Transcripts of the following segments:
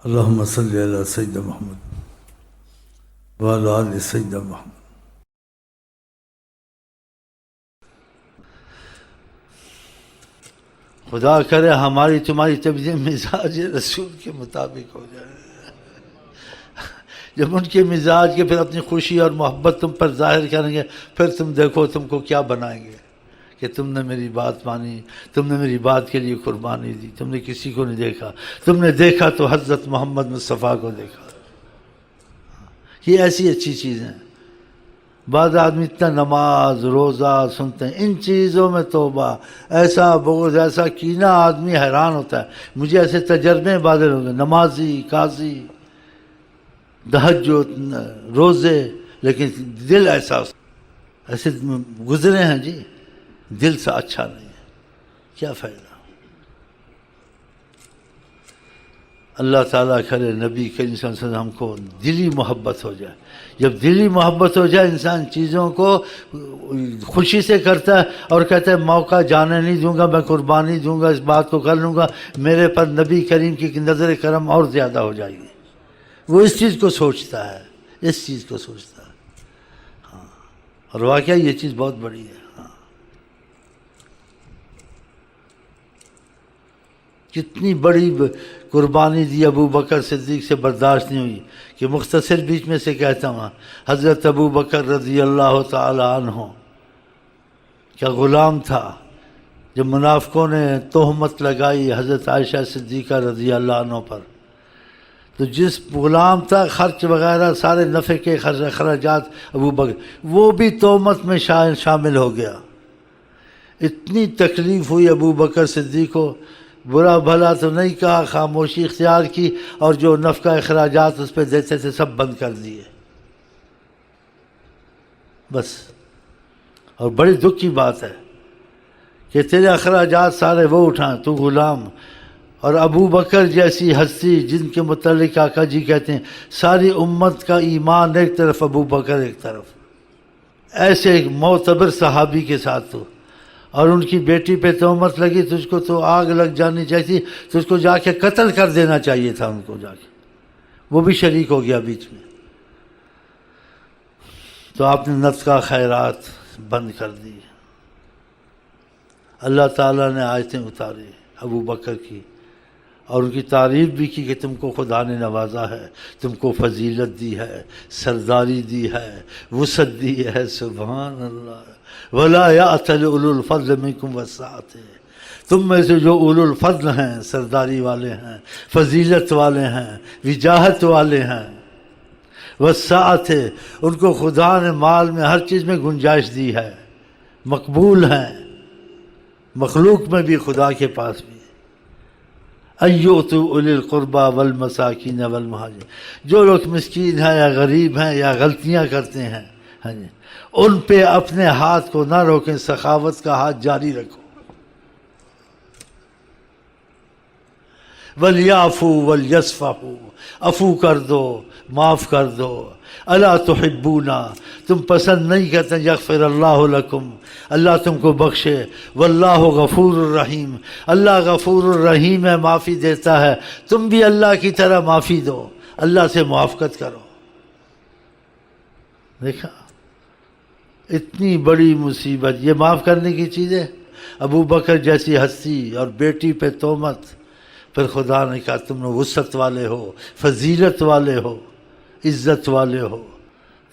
اللہم صلی علی سیدنا محمد وعلی آل سیدنا محمد۔ خدا کرے ہماری تمہاری طبیعت مزاج رسول کے مطابق ہو جائے۔ جب ان کے مزاج کے پھر اپنی خوشی اور محبت تم پر ظاہر کریں گے، پھر تم دیکھو تم کو کیا بنائیں گے کہ تم نے میری بات مانی، تم نے میری بات کے لیے قربانی دی، تم نے کسی کو نہیں دیکھا، تم نے دیکھا تو حضرت محمد مصطفیٰ کو دیکھا۔ یہ ایسی اچھی چیزیں ہیں۔ بعض آدمی اتنا نماز روزہ سنتے ہیں، ان چیزوں میں توبہ، ایسا بغض ایسا کینہ، آدمی حیران ہوتا ہے۔ مجھے ایسے تجربے بعض لوگ ہیں، نمازی قاضی تہجد روزے، لیکن دل ایسے گزرے ہیں جی، دل سے اچھا نہیں ہے، کیا فائدہ۔ اللہ تعالیٰ کرے نبی کریم صلی اللہ علیہ وسلم ہم کو دلی محبت ہو جائے۔ جب دلی محبت ہو جائے انسان چیزوں کو خوشی سے کرتا ہے اور کہتا ہے موقع جانے نہیں دوں گا، میں قربانی دوں گا، اس بات کو کر لوں گا، میرے پر نبی کریم کی نظر کرم اور زیادہ ہو جائے گی۔ وہ اس چیز کو سوچتا ہے، اس چیز کو سوچتا ہے۔ ہاں، اور واقعہ یہ چیز بہت بڑی ہے۔ کتنی بڑی قربانی دی ابو بکر صدیق سے برداشت نہیں ہوئی کہ مختصر بیچ میں سے کہتا ہوں، حضرت ابو بکر رضی اللہ تعالی عنہ کیا غلام تھا جب منافقوں نے تہمت لگائی حضرت عائشہ صدیقہ رضی اللہ عنہ پر، تو جس غلام تھا خرچ وغیرہ سارے نفع کے خراجات ابو بکر، وہ بھی تہمت میں شامل ہو گیا۔ اتنی تکلیف ہوئی ابو بکر صدیق کو، برا بھلا تو نہیں کہا، خاموشی اختیار کی، اور جو نفقہ اخراجات اس پہ دیتے تھے سب بند کر دیے بس۔ اور بڑی دکھ کی بات ہے کہ تیرے اخراجات سارے وہ اٹھائیں، تو غلام۔ اور ابو بکر جیسی ہستی جن کے متعلق آقا جی کہتے ہیں ساری امت کا ایمان ایک طرف، ابو بکر ایک طرف، ایسے ایک معتبر صحابی کے ساتھ تو، اور ان کی بیٹی پہ تہمت لگی، تجھ کو تو آگ لگ جانی چاہیے، تجھ کو جا کے قتل کر دینا چاہیے تھا ان کو جا کے، وہ بھی شریک ہو گیا بیچ میں۔ تو آپ نے نفقہ خیرات بند کر دی۔ اللہ تعالیٰ نے آیتیں اتاری ابو بکر کی، اور ان کی تعریف بھی کی کہ تم کو خدا نے نوازا ہے، تم کو فضیلت دی ہے، سرداری دی ہے، وسعت دی ہے، سبحان اللہ۔ وَلَا يَأْتَلِ أُولُو الْفَضْلِ مِنْكُمْ وَالسَّعَةِ، تم میں سے جو اولو الفضل ہیں، سرداری والے ہیں، فضیلت والے ہیں، وجاہت والے ہیں، وَالسَّعَةِ، ان کو خدا نے مال میں ہر چیز میں گنجائش دی ہے، مقبول ہیں، مخلوق میں بھی خدا کے پاس بھی۔ اَيُّؤْتُوا أُولِي الْقُرْبَى وَالْمَسَاكِينَ وَالْمُهَاجِرِينَ، جو لوگ مسکین ہیں یا غریب ہیں یا غلطیاں کرتے ہیں، ان پہ اپنے ہاتھ کو نہ روکیں، سخاوت کا ہاتھ جاری رکھو۔ وَلْيَعْفُوا وَلْيَصْفَحُوا، عفو کر دو، معاف کر دو۔ اَلَا تُحِبُّونَ، تم پسند نہیں کرتے، یغفر اللہ لکم، اللہ تم کو بخشے، واللہ غفور الرحیم، اللہ غفور الرحیم ہے، معافی دیتا ہے، تم بھی اللہ کی طرح معافی دو، اللہ سے موافقت کرو۔ دیکھا اتنی بڑی مصیبت، یہ معاف کرنے کی چیز ہے؟ ابو بکر جیسی ہستی اور بیٹی پہ تہمت، پھر خدا نے کہا تم نے وسعت والے ہو، فضیلت والے ہو، عزت والے ہو۔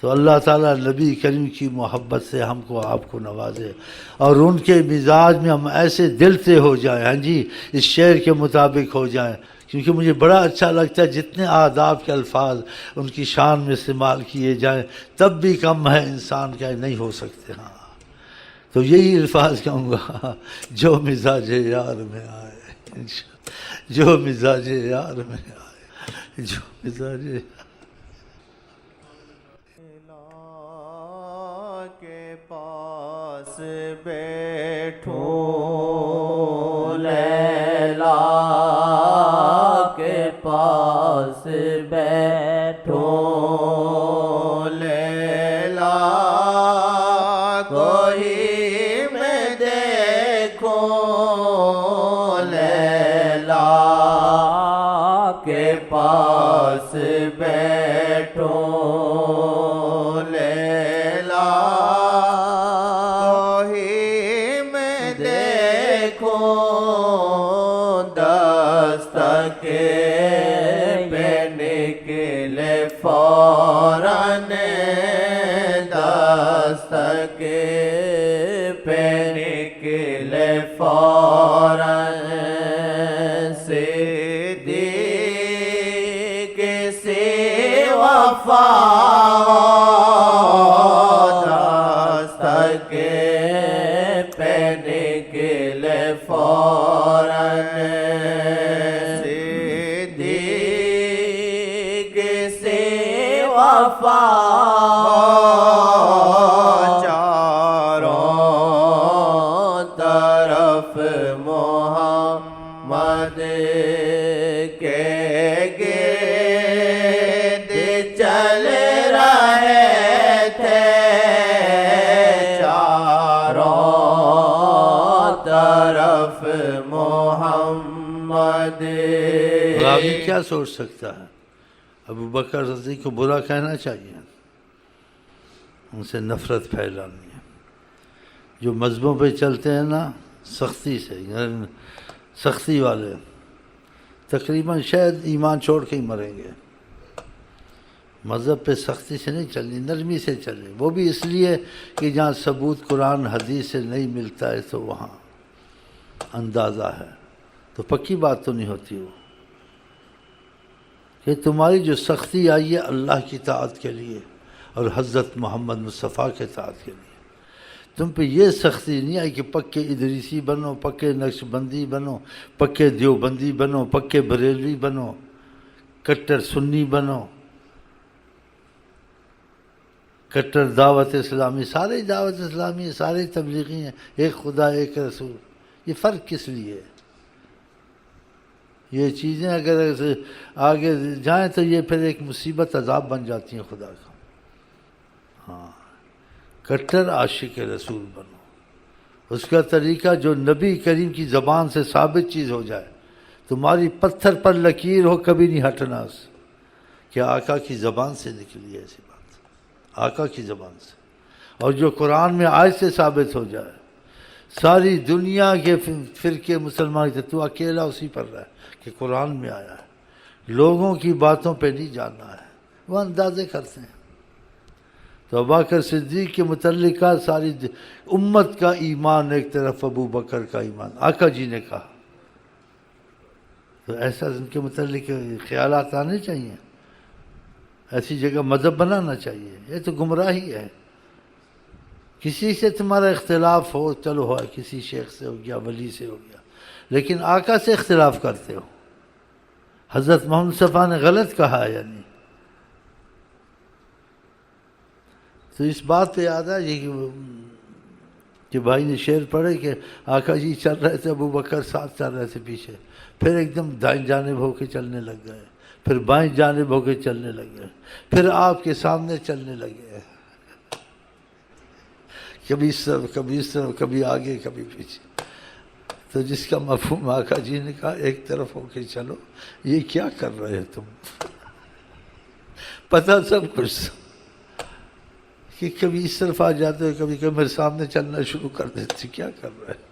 تو اللہ تعالیٰ نبی کریم کی محبت سے ہم کو آپ کو نوازے، اور ان کے مزاج میں ہم ایسے دل سے ہو جائیں، ہاں جی، اس شعر کے مطابق ہو جائیں، کیونکہ مجھے بڑا اچھا لگتا ہے جتنے آداب کے الفاظ ان کی شان میں استعمال کیے جائیں تب بھی کم ہے، انسان کا نہیں ہو سکتے۔ ہاں، تو یہی الفاظ کہوں گا، جو مزاج یار میں آئے، جو مزاج یار میں آئے، جو مزاج کے پاس بیٹھوں، لیلا کے پاس بیٹھوں، لیلا کوئی میں دیکھوں، لیلا کے پاس فوراً دستک پہ نکلے فوراً صدیق سے وفا دستک پہ نکلے فوراً صدیق سے وفا محمد کے گرد چل رہے تھے چاروں طرف محمد. غازی کیا سوچ سکتا ہے؟ ابو بکر صدیق کو برا کہنا چاہیے، ان سے نفرت پھیلانی ہے. جو مذہبوں پہ چلتے ہیں نا سختی سے، سختی والے تقریباً شاید ایمان چھوڑ کے ہی مریں گے. مذہب پہ سختی سے نہیں چلنی، نرمی سے چلے. وہ بھی اس لیے کہ جہاں ثبوت قرآن حدیث سے نہیں ملتا ہے تو وہاں اندازہ ہے، تو پکی بات تو نہیں ہوتی وہ کہ تمہاری جو سختی آئی ہے اللہ کی اطاعت کے لیے اور حضرت محمد مصطفیٰ کے اطاعت کے لیے. تم پہ یہ سختی نہیں آئی کہ پکے ادریسی بنو، پکے نقش بندی بنو، پکے دیوبندی بنو، پکے بریلوی بنو، کٹر سنی بنو، کٹر دعوت اسلامی. سارے دعوت اسلامی، سارے تبلیغی ہیں، ایک خدا ایک رسول. یہ فرق کس لیے ہے؟ یہ چیزیں اگر آگے جائیں تو یہ پھر ایک مصیبت عذاب بن جاتی ہیں خدا کا. ہاں، کٹر عاشق رسول بنو. اس کا طریقہ جو نبی کریم کی زبان سے ثابت چیز ہو جائے. تمہاری پتھر پر لکیر ہو کبھی نہیں ہٹنا اس کہ آقا کی زبان سے نکلی ہے ایسی بات، آقا کی زبان سے. اور جو قرآن میں آیت سے ثابت ہو جائے. ساری دنیا کے فرقے مسلمان تھے، تو اکیلا اسی پر رہا کہ قرآن میں آیا ہے. لوگوں کی باتوں پہ نہیں جاننا ہے، وہ اندازے کرتے ہیں. تو ابوبکر صدیق کے متعلق کا ساری امت کا ایمان ایک طرف، ابو بکر کا ایمان. آقا جی نے کہا تو ایسا ان کے متعلق خیالات آنے چاہیے. ایسی جگہ مذہب بنانا چاہیے. یہ تو گمراہی ہے. کسی سے تمہارا اختلاف ہو، چلو ہو، کسی شیخ سے ہو گیا، ولی سے ہو گیا، لیکن آقا سے اختلاف کرتے ہو. حضرت محمد مصطفیٰ نے غلط کہا ہے یعنی. تو اس بات پہ یاد ہے کہ بھائی نے شعر پڑھے کہ آقا جی چل رہے تھے، ابو بکر ساتھ چل رہے تھے پیچھے، پھر ایک دم دائیں جانب ہو کے چلنے لگ گئے، پھر بائیں جانب ہو کے چلنے لگ گئے، پھر آپ کے سامنے چلنے لگے، کبھی اس طرف کبھی اس طرف، کبھی آگے کبھی پیچھے. تو جس کا مفہوم آقا جی نے کہا ایک طرف ہو کے چلو. یہ کیا کر رہے تم؟ پتہ سب کچھ کہ کبھی اس طرف آ جاتے ہو، کبھی کبھی میرے سامنے چلنا شروع کر دیتے. کیا کر رہے ہیں؟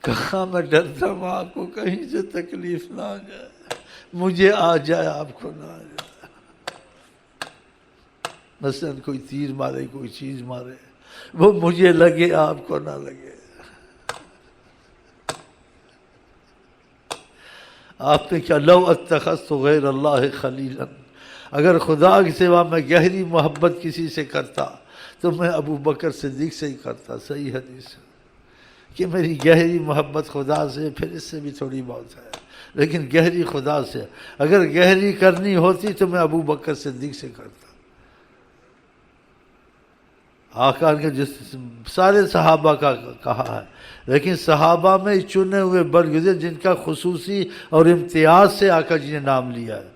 کہاں میں ڈرتا ہوں آپ کو کہیں سے تکلیف نہ آ جائے، مجھے آ جائے آپ کو نہ آ جائے. مثلا کوئی تیر مارے، کوئی چیز مارے، وہ مجھے لگے آپ کو نہ لگے. آپ نے کیا لو اتخذت غیر اللہ خلیلا، اگر خدا کے سوا میں گہری محبت کسی سے کرتا تو میں ابو بکر صدیق سے ہی کرتا. صحیح حدیث ہے کہ میری گہری محبت خدا سے، پھر اس سے بھی تھوڑی بہت ہے، لیکن گہری خدا سے اگر گہری کرنی ہوتی تو میں ابو بکر صدیق سے کرتا. آقا نے جس سارے صحابہ کا کہا ہے، لیکن صحابہ میں چنے ہوئے برگزر جن کا خصوصی اور امتیاز سے آقا جی نے نام لیا ہے،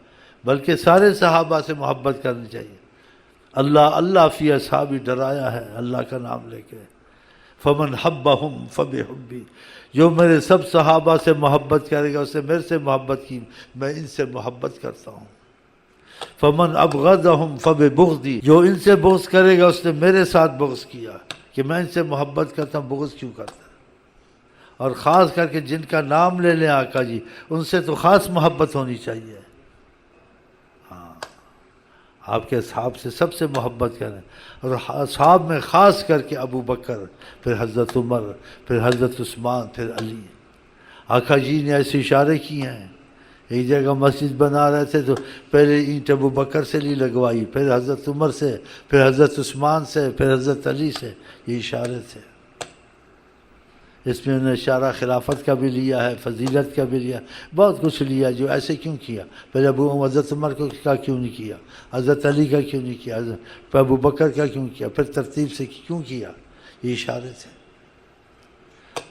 بلکہ سارے صحابہ سے محبت کرنی چاہیے. اللہ اللہ فی اصحابی ڈرایا ہے اللہ کا نام لے کے. فمن حبہم فبحبی، جو میرے سب صحابہ سے محبت کرے گا اس نے میرے سے محبت کی، میں ان سے محبت کرتا ہوں. فمن ابغضہم فببغضی، جو ان سے بغض کرے گا اس نے میرے ساتھ بغض کیا کہ میں ان سے محبت کرتا ہوں، بغض کیوں کرتا ہے. اور خاص کر کے جن کا نام لے لیں آقا جی، ان سے تو خاص محبت ہونی چاہیے. ہاں، آپ کے اصحاب سے سب سے محبت کریں، اور اصحاب میں خاص کر کے ابو بکر، پھر حضرت عمر، پھر حضرت عثمان، پھر علی۔ آقا جی نے ایسے اشارے کیے ہیں، ایک جگہ مسجد بنا رہے تھے تو پہلے اینٹ ابو بکر سے لی لگوائی، پھر حضرت عمر سے، پھر حضرت عثمان سے، پھر حضرت علی سے، یہ اشارے تھے۔ اس میں انہوں نے اشارہ خلافت کا بھی لیا ہے، فضیلت کا بھی لیا، بہت کچھ لیا۔ جو ایسے کیوں کیا؟ پہلے حضرت عمر کا کیوں نہیں کیا، حضرت علی کا کیوں نہیں کیا، پھر ابو بکر کا کیوں کیا، پھر ترتیب سے کیوں کیا؟ یہ اشارے تھے۔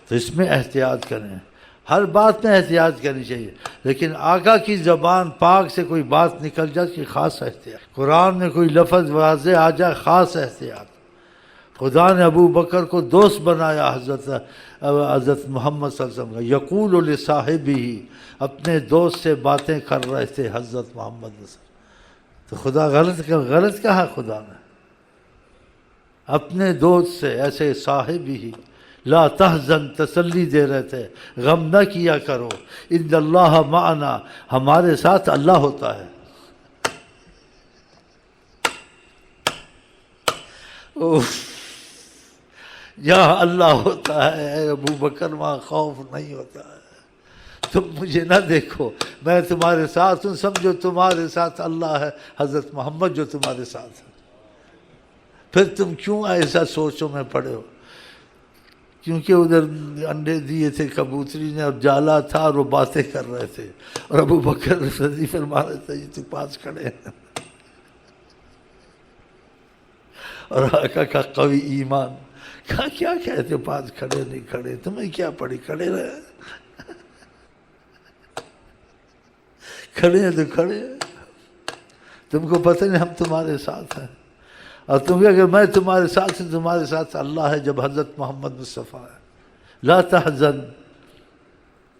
تو اس میں احتیاط کریں، ہر بات میں احتیاط کرنی چاہیے، لیکن آقا کی زبان پاک سے کوئی بات نکل جائے کہ خاص احتیاط، قرآن میں کوئی لفظ واضح آ جائے خاص احتیاط۔ خدا نے ابو بکر کو دوست بنایا، حضرت محمد صلی اللہ علیہ وسلم کا، یقول لصاحبہ، اپنے دوست سے باتیں کر رہے تھے حضرت محمد صلی اللہ علیہ وسلم۔ تو خدا غلط کہا، خدا نے اپنے دوست سے ایسے صاحب ہی لا تحزن، تسلی دے رہے تھے، غم نہ کیا کرو، ان اللہ معنا، ہمارے ساتھ اللہ ہوتا ہے۔ جہاں اللہ ہوتا ہے اے ابو بکر، وہاں خوف نہیں ہوتا ہے۔ تم مجھے نہ دیکھو، میں تمہارے ساتھ ہوں، سمجھو تمہارے ساتھ اللہ ہے، حضرت محمد جو تمہارے ساتھ ہے۔ پھر تم کیوں ایسا سوچوں میں پڑے ہو؟ کیونکہ ادھر انڈے دیے تھے کبوتری نے اور جالا تھا اور وہ باتیں کر رہے تھے، اور ابو بکر رضی فرما رہے تھے یہ تو پاس کھڑے ہیں، اور آقا کا قوی ایمان، کہا کیا کہتے ہو پاس کھڑے نہیں کھڑے، تمہیں کیا پڑی، کھڑے رہے، کھڑے ہیں تو کھڑے ہیں، تم کو پتہ نہیں ہم تمہارے ساتھ ہیں، اور تم کہ اگر میں تمہارے ساتھ ہوں، تمہارے ساتھ اللہ ہے جب حضرت محمد مصطفیٰ ہے۔ لا تحزن،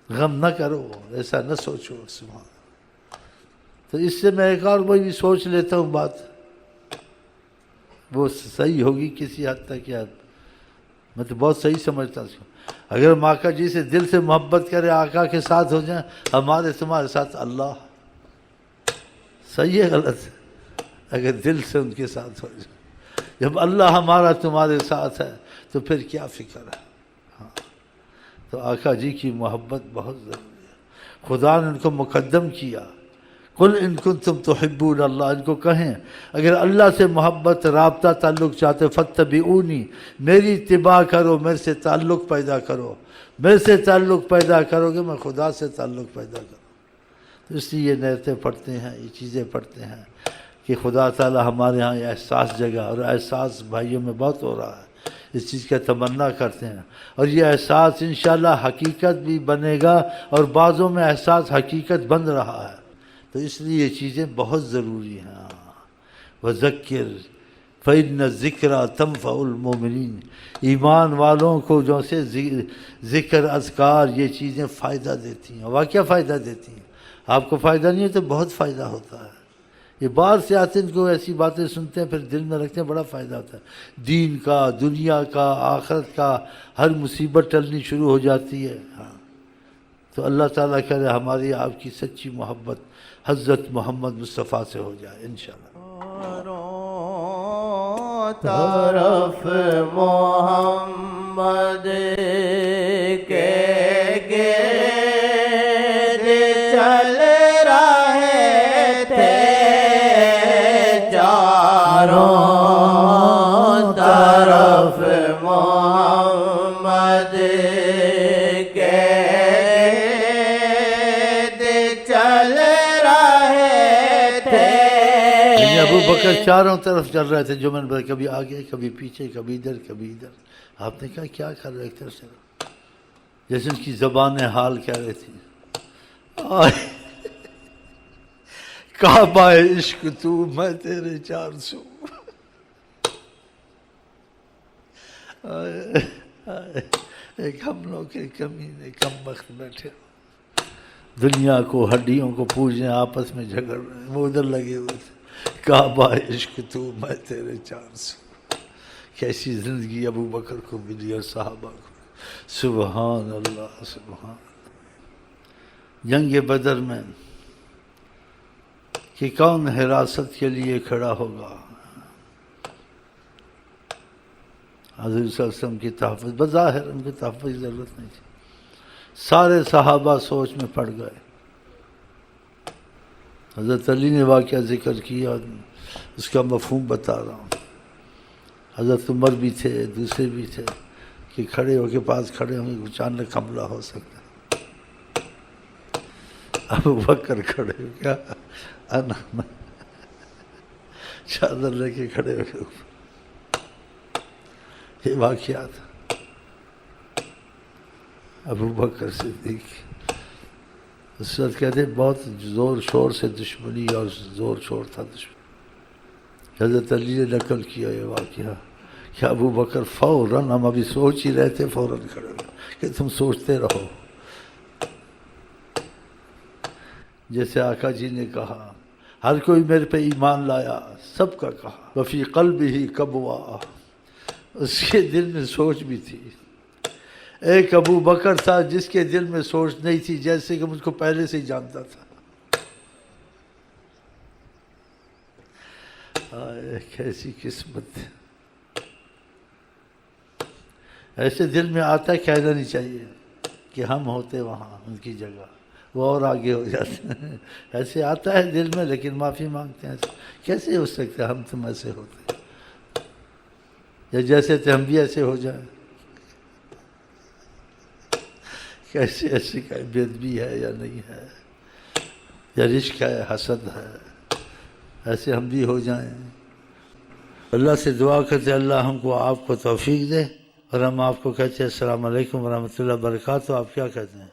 غم نہ کرو، ایسا نہ سوچو، سبحان۔ تو اس سے میں ایک اور وہی بھی سوچ لیتا ہوں بات، وہ صحیح ہوگی کسی حد تک یاد، میں تو بہت صحیح سمجھتا ہوں اس کو۔ اگر ہم آقا جی سے دل سے محبت کریں، آقا کے ساتھ ہو جائیں، ہمارے تمہارے ساتھ اللہ، صحیح ہے غلط ہے؟ اگر دل سے ان کے ساتھ ہو جائے، جب اللہ ہمارا تمہارے ساتھ ہے تو پھر کیا فکر ہے؟ ہاں، تو آقا جی کی محبت بہت ضروری ہے، خدا نے ان کو مقدم کیا۔ قل ان کنتم تحبون اللہ، ان کو کہیں اگر اللہ سے محبت، رابطہ، تعلق چاہتے، فاتبعونی، میری اتباع کرو، میرے سے تعلق پیدا کرو، میرے سے تعلق پیدا کرو گے میں خدا سے تعلق پیدا کروں۔ تو اس لیے یہ نیتیں پڑھتے ہیں، یہ چیزیں پڑھتے ہیں کہ خدا تعالی ہمارے ہاں یہ احساس جگہ، اور احساس بھائیوں میں بہت ہو رہا ہے، اس چیز کا تمنا کرتے ہیں، اور یہ احساس انشاءاللہ حقیقت بھی بنے گا، اور بعضوں میں احساس حقیقت بن رہا ہے۔ تو اس لیے یہ چیزیں بہت ضروری ہیں۔ وذکر فإن الذکریٰ تنفع المؤمنین، ایمان والوں کو جو سے ذکر، اذکار، یہ چیزیں فائدہ دیتی ہیں، واقعہ فائدہ دیتی ہیں۔ آپ کو فائدہ نہیں ہے تو بہت فائدہ ہوتا ہے۔ یہ باہر سے آتے ہیں، ان کو ایسی باتیں سنتے ہیں، پھر دل میں رکھتے ہیں، بڑا فائدہ ہوتا ہے، دین کا، دنیا کا، آخرت کا، ہر مصیبت ٹلنی شروع ہو جاتی ہے۔ ہاں، تو اللہ تعالیٰ کرے ہماری آپ کی سچی محبت حضرت محمد مصطفیٰ سے ہو جائے انشاءاللہ۔ طرف محمد کے گرد چل رہے تھے چاروں طرف محمد کے گرد چل رہے تھے۔ ابو بکر چاروں طرف چل رہے تھے، جو میں نے بتایا، کبھی آگے، کبھی پیچھے، کبھی ادھر، کبھی ادھر۔ آپ نے کہا کیا کر رہے ایک طرف سے، جیسے ان کی زبان حال کہہ رہی تھی، کعبہ عشق تو میں تیرے 400۔ ایک ہم لوگ کے کمینے کم وقت بیٹھے دنیا کو، ہڈیوں کو پوجنے، آپس میں جھگڑ رہے، وہ ادھر لگے ہوئے تھے، کعبہ عشق تو میں تیرے 400۔ کیسی زندگی ابو بکر کو ملی اور صحابہ کو، سبحان اللہ، سبحان اللہ۔ جنگ بدر میں کہ کون حراست کے لیے کھڑا ہوگا. حضور صلی اللہ علیہ وسلم کی تحفظ، بظاہر ان کی تحفظ کی ضرورت نہیں تھی. سارے صحابہ سوچ میں پڑ گئے. حضرت علی نے واقعہ ذکر کیا اور اس کا مفہوم بتا رہا ہوں. حضرت عمر بھی تھے، دوسرے بھی تھے کہ کھڑے ہو کے پاس کھڑے ہوں گے، اچانک حملہ ہو سکتا ہے. ابو بکر کھڑے ہو گیا، چادر لے کے کھڑے ہو گئے. یہ واقعات ابو بکر صدیق اس وقت کہتے ہیں بہت زور شور سے دشمنی اور زور شور تھا دشمنی. حضرت علی نے نقل کیا یہ واقعہ کہ ابو بکر فوراً، ہم ابھی سوچ ہی رہے تھے، فوراً کھڑے ہوئے کہ تم سوچتے رہو. جیسے آقا جی نے کہا ہر کوئی میرے پہ ایمان لایا، سب کا کہا وفی قلبہ کبوا، اس کے دل میں سوچ بھی تھی. ایک ابو بکر تھا جس کے دل میں سوچ نہیں تھی، جیسے کہ مجھ کو پہلے سے ہی جانتا تھا. کیسی قسمت ہے. ایسے دل میں آتا ہے، کہنا نہیں چاہیے کہ ہم ہوتے وہاں ان کی جگہ، وہ اور آگے ہو جاتے ہیں. ایسے آتا ہے دل میں، لیکن معافی مانگتے ہیں. کیسے ہو سکتا ہے ہم تم ایسے ہوتے، یا جیسے تھے ہم بھی ایسے ہو جائیں؟ کیسے ایسی کا بے ادبی ہے یا نہیں ہے، یا رشک ہے، حسد ہے، ایسے ہم بھی ہو جائیں. اللہ سے دعا کرتے اللہ ہم کو آپ کو توفیق دے. اور ہم آپ کو کہتے ہیں السلام علیکم ورحمۃ اللہ وبرکاتہ. آپ کیا کہتے ہیں؟